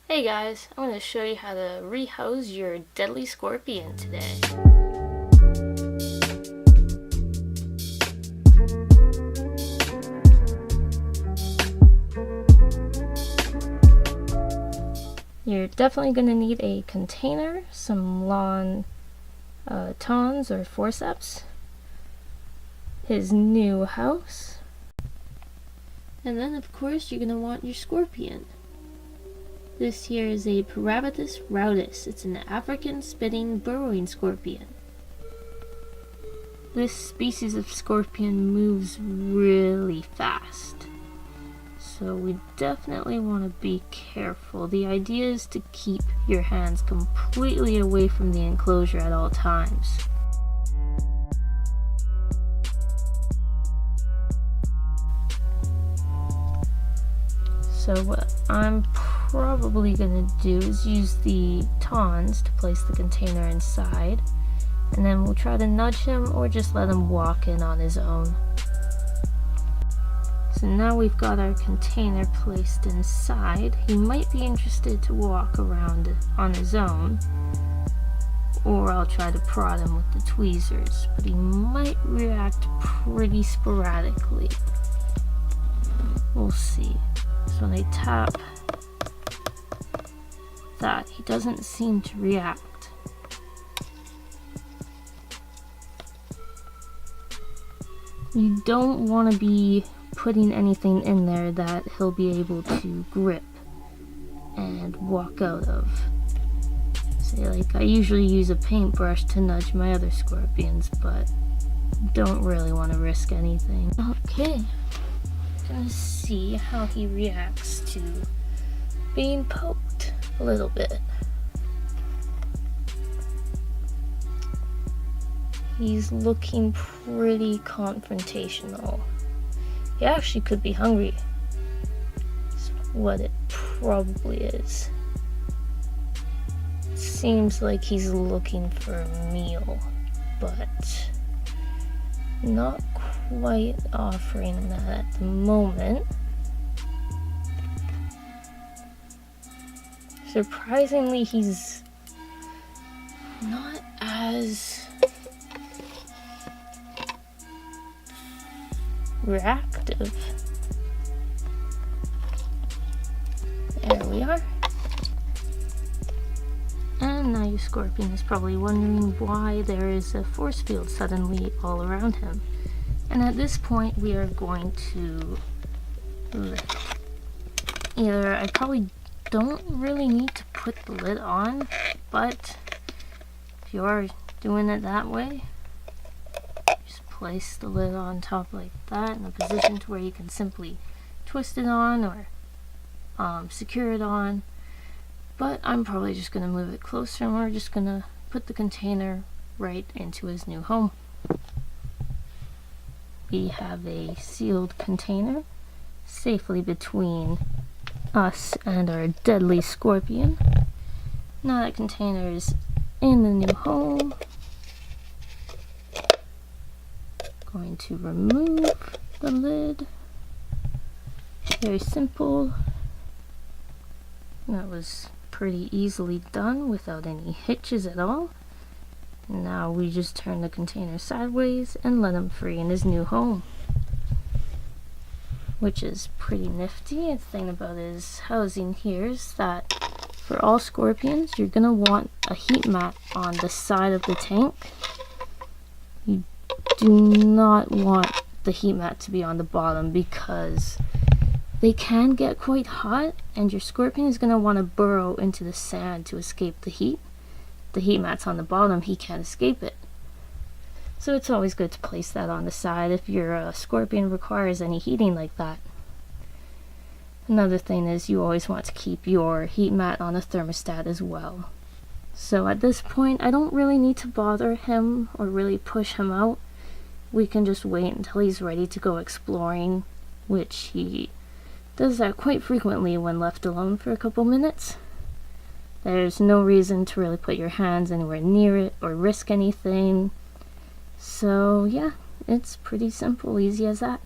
Hey guys, I'm going to show you how to rehouse your deadly scorpion today. You're definitely going to need a container, some lawn tongs or forceps, his new house, and then of course you're going to want your scorpion. This here is a Parabatus rautus. It's an African spitting burrowing scorpion. This species of scorpion moves really fast, so we definitely want to be careful. The idea is to keep your hands completely away from the enclosure at all times. So what I'm probably going to do is use the tongs to place the container inside, and then we'll try to nudge him or just let him walk in on his own. So now we've got our container placed inside. He might be interested to walk around on his own, or I'll try to prod him with the tweezers, but he might react pretty sporadically. We'll see. So when I tap that, he doesn't seem to react. You don't want to be putting anything in there that he'll be able to grip and walk out of. Say, like, I usually use a paintbrush to nudge my other scorpions, but don't really want to risk anything. Okay. Gonna see how he reacts to being poked a little bit. He's looking pretty confrontational. He actually could be hungry. That's what it probably is. Seems like he's looking for a meal, but not quite offering that at the moment. Surprisingly, he's not as reactive. There we are. And now your scorpion is probably wondering why there is a force field suddenly all around him. And at this point, we are going to either, I probably don't really need to put the lid on, but if you are doing it that way, just place the lid on top like that in a position to where you can simply twist it on or secure it on. But I'm probably just going to move it closer, and we're just going to put the container right into his new home. We have a sealed container safely between us and our deadly scorpion. Now that container is in the new home, going to remove the lid. Very simple. That was pretty easily done without any hitches at all. Now we just turn the container sideways and let him free in his new home, which is pretty nifty. The thing about his housing here is that for all scorpions, you're going to want a heat mat on the side of the tank. You do not want the heat mat to be on the bottom, because they can get quite hot and your scorpion is going to want to burrow into the sand to escape the heat. The heat mat's on the bottom, he can't escape it. So it's always good to place that on the side if your scorpion requires any heating like that. Another thing is you always want to keep your heat mat on a thermostat as well. So at this point, I don't really need to bother him or really push him out. We can just wait until he's ready to go exploring, which he does that quite frequently when left alone for a couple minutes. There's no reason to really put your hands anywhere near it or risk anything. So yeah, it's pretty simple, easy as that.